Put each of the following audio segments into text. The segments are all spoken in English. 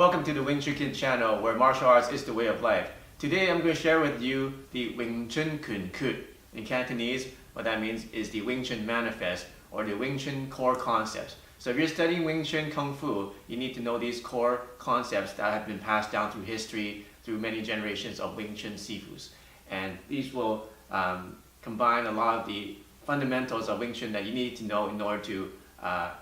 Welcome to the Wing Chun Kid channel, where martial arts is the way of life. Today I'm going to share with you the永春拳訣. In Cantonese, what that means is the Wing Chun manifest, or the Wing Chun core concepts. So if you're studying Wing Chun Kung Fu, you need to know these core concepts that have been passed down through history, through many generations of Wing Chun Sifus. And these will combine a lot of the fundamentals of Wing Chun that you need to know in order to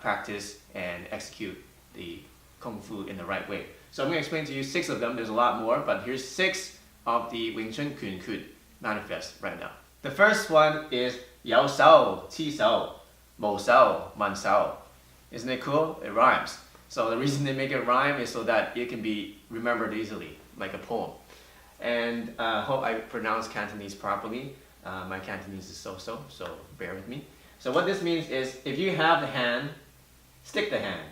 practice and execute the Kung Fu in the right way. So I'm going to explain to you 6 of them. There's a lot more, but here's 6 of the Wing Chun拳訣 manifest right now. The first one is Yao Sao, Qi Sao, Mo Sao, Man Sao. Isn't it cool? It rhymes. So the reason they make it rhyme is so that it can be remembered easily, like a poem. And I hope I pronounce Cantonese properly. My Cantonese is so-so, so bear with me. So what this means is, if you have the hand, stick the hand.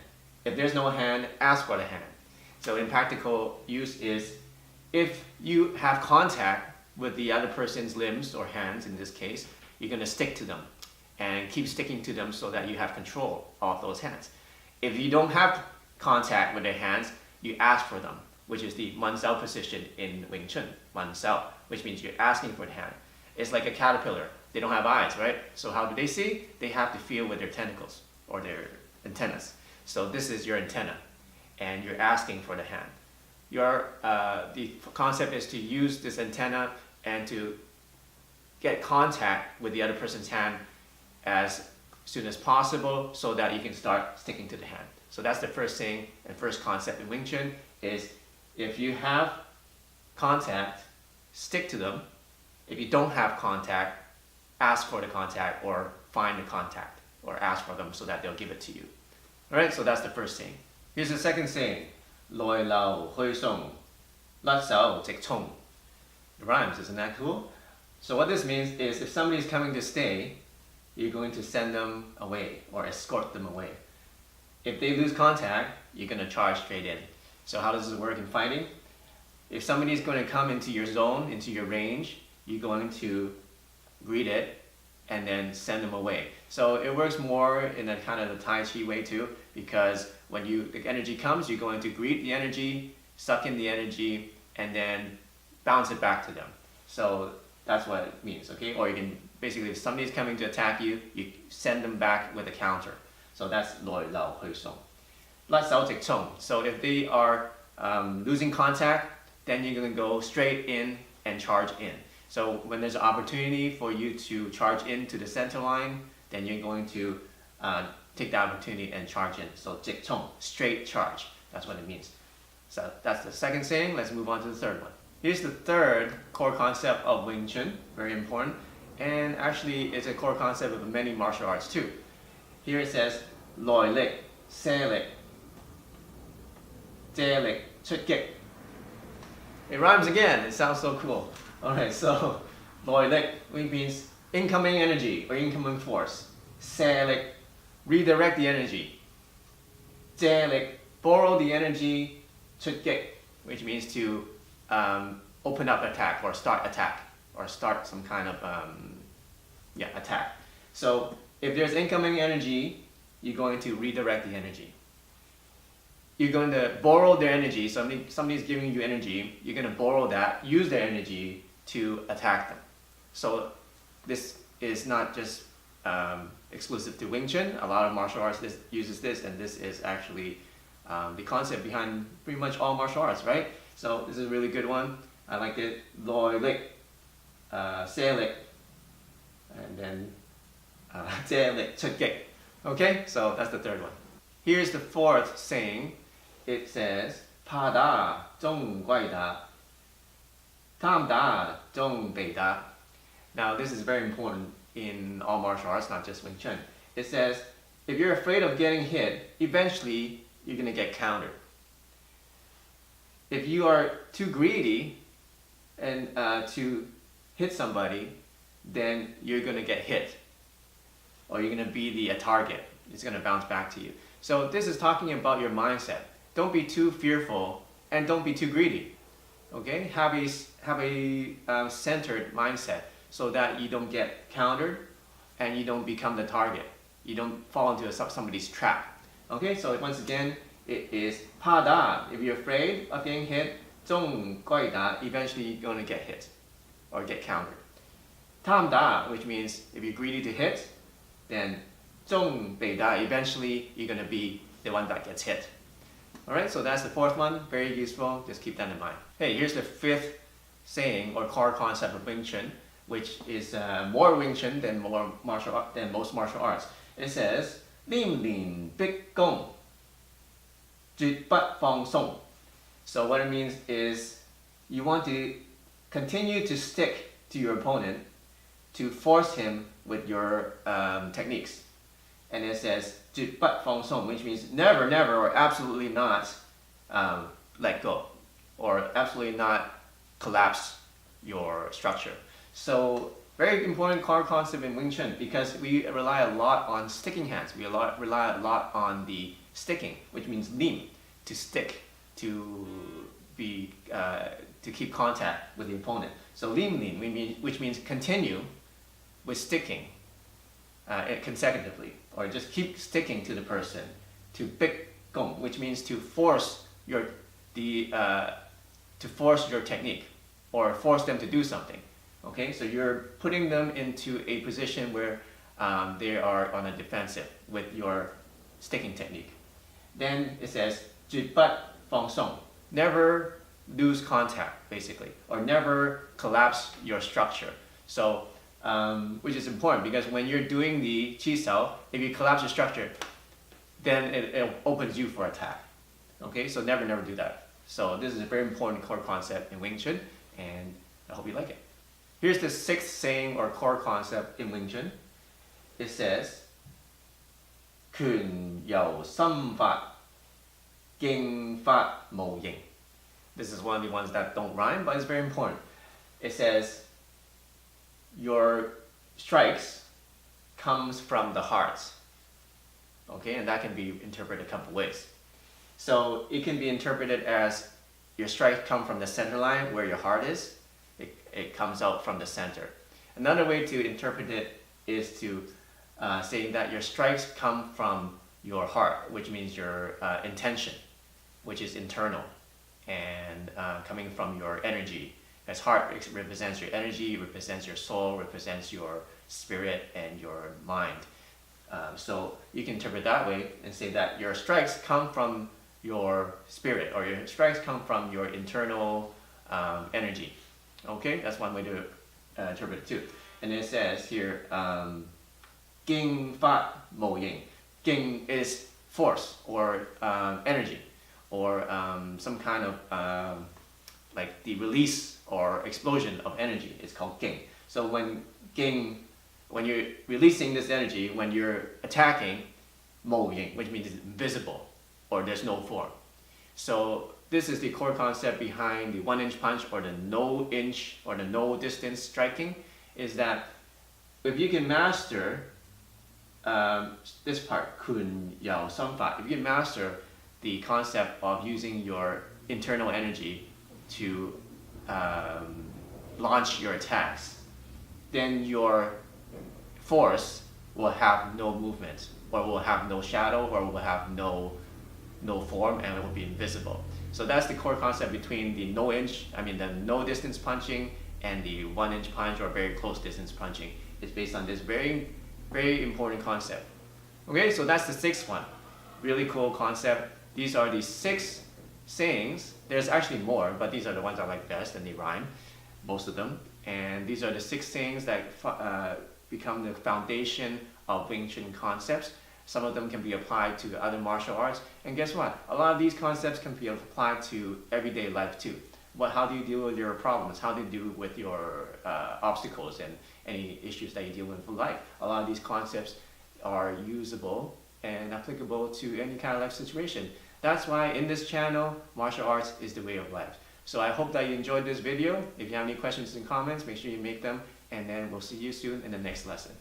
If there's no hand, ask for the hand. So in practical use is, if you have contact with the other person's limbs or hands in this case, you're going to stick to them and keep sticking to them so that you have control of those hands. If you don't have contact with their hands, you ask for them, which is the Man Sao position in Wing Chun, Man Sao, which means you're asking for the hand. It's like a caterpillar. They don't have eyes, right? So how do they see? They have to feel with their tentacles or their antennas. So this is your antenna, and you're asking for the hand. The concept is to use this antenna and to get contact with the other person's hand as soon as possible so that you can start sticking to the hand. So that's the first thing and first concept in Wing Chun is, if you have contact, stick to them. If you don't have contact, ask for the contact or find the contact or ask for them so that they'll give it to you. Alright, so that's the first saying. Here's the second saying. Loi lao hui song, lat sao tek chong. It rhymes, isn't that cool? So what this means is, if somebody's coming to stay, you're going to send them away or escort them away. If they lose contact, you're going to charge straight in. So how does this work in fighting? If somebody's going to come into your zone, into your range, you're going to greet it and then send them away. So it works more in a kind of the Tai Chi way too, because when the energy comes, you're going to greet the energy, suck in the energy, and then bounce it back to them. So that's what it means, okay? Or you can, basically, if somebody's coming to attack you, you send them back with a counter. So that's Loi Lao Hui Song. Lat Sao Tek Chong. So if they are losing contact, then you're going to go straight in and charge in. So when there's an opportunity for you to charge into the center line, then you're going to take the opportunity and charge in. So Jik Chong, straight charge. That's what it means. So that's the second saying. Let's move on to the third one. Here's the third core concept of Wing Chun, very important. And actually it's a core concept of many martial arts too. Here it says, Loi Lik, Se Lik, Je Lik, Chut Kik. It rhymes again, it sounds so cool. Alright, so Loi Lik, which means incoming energy or incoming force. Se Lik, redirect the energy. Je Lik, borrow the energy. Chut Kik, which means to open up attack or start some kind of attack. So if there's incoming energy, you're going to redirect the energy. You're going to borrow their energy. Somebody's giving you energy, you're going to borrow that, use their energy to attack them. So this is not just exclusive to Wing Chun. A lot of martial arts uses this, and this is actually the concept behind pretty much all martial arts, right? So this is a really good one. I like it. Loi Lik, Se Lik, and then Je Lik, Chut Kik. Okay, so that's the third one. Here's the fourth saying. It says, Pa Da Zhong Guai Da, Tam Da Zhong Bei Da. Now this is very important in all martial arts, not just Wing Chun. It says, if you're afraid of getting hit, eventually you're going to get countered. If you are too greedy and to hit somebody, then you're going to get hit, or you're going to be the target. It's going to bounce back to you. So this is talking about your mindset. Don't be too fearful and don't be too greedy. Okay, have a centered mindset so that you don't get countered and you don't become the target. You don't fall into somebody's trap. Okay, so once again, it is pa da. If you're afraid of getting hit, zong goi da, eventually you're going to get hit or get countered. Tam da, which means if you're greedy to hit, then zong bei da, eventually you're going to be the one that gets hit. Alright, so that's the fourth one, very useful, just keep that in mind. Hey, here's the fifth saying or core concept of Wing Chun, which is more Wing Chun than most martial arts. It says, Lim Lin Big Gong, Jit Bat Fong Song. So what it means is you want to continue to stick to your opponent to force him with your techniques. And it says, Jit Bat Fong Song, which means never, never, or absolutely not let go, or absolutely not collapse your structure. So very important core concept in Wing Chun because we rely a lot on sticking hands. We rely a lot on the sticking, which means lim, to stick, to be to keep contact with the opponent. So lim lim, which means continue with sticking consecutively, or just keep sticking to the person. To big gong, which means to force your technique or force them to do something. Okay, so you're putting them into a position where they are on a defensive with your sticking technique. Then it says, 絕不放鬆, never lose contact, basically, or never collapse your structure. So, which is important because when you're doing the chi sao, if you collapse your structure, then it opens you for attack. Okay, so never do that. So this is a very important core concept in Wing Chun, and I hope you like it. Here's the sixth saying or core concept in Wing Chun. It says, 拳由心法, 經法無形. This is one of the ones that don't rhyme, but it's very important. It says, your strikes comes from the heart. Okay, and that can be interpreted a couple ways. So it can be interpreted as your strikes come from the center line where your heart is. It comes out from the center. Another way to interpret it is to say that your strikes come from your heart, which means your intention, which is internal, and coming from your energy. As heart represents your energy, represents your soul, represents your spirit and your mind. So you can interpret that way and say that your strikes come from your spirit, or your strikes come from your internal energy. Okay, that's one way to interpret it too. And it says here, 經法無形. Ging is force or energy, or some kind of like the release or explosion of energy. It's called ging. So when you're releasing this energy, when you're attacking, 無形, which means it's invisible or there's no form. So this is the core concept behind the 1-inch punch or the no-inch or the no-distance striking, is that if you can master this part, 拳由心法, if you can master the concept of using your internal energy to launch your attacks, then your force will have no movement, or will have no shadow, or will have no form, and it will be invisible. So that's the core concept between the the no distance punching and the 1-inch punch or very close distance punching. It's based on this very, very important concept. Okay, so that's the sixth one. Really cool concept. These are the 6 sayings. There's actually more, but these are the ones I like best, and they rhyme, most of them. And these are the 6 sayings that become the foundation of Wing Chun concepts. Some of them can be applied to other martial arts. And guess what? A lot of these concepts can be applied to everyday life too. How do you deal with your problems? How do you deal with your obstacles and any issues that you deal with in life? A lot of these concepts are usable and applicable to any kind of life situation. That's why in this channel, martial arts is the way of life. So I hope that you enjoyed this video. If you have any questions and comments, make sure you make them, and then we'll see you soon in the next lesson.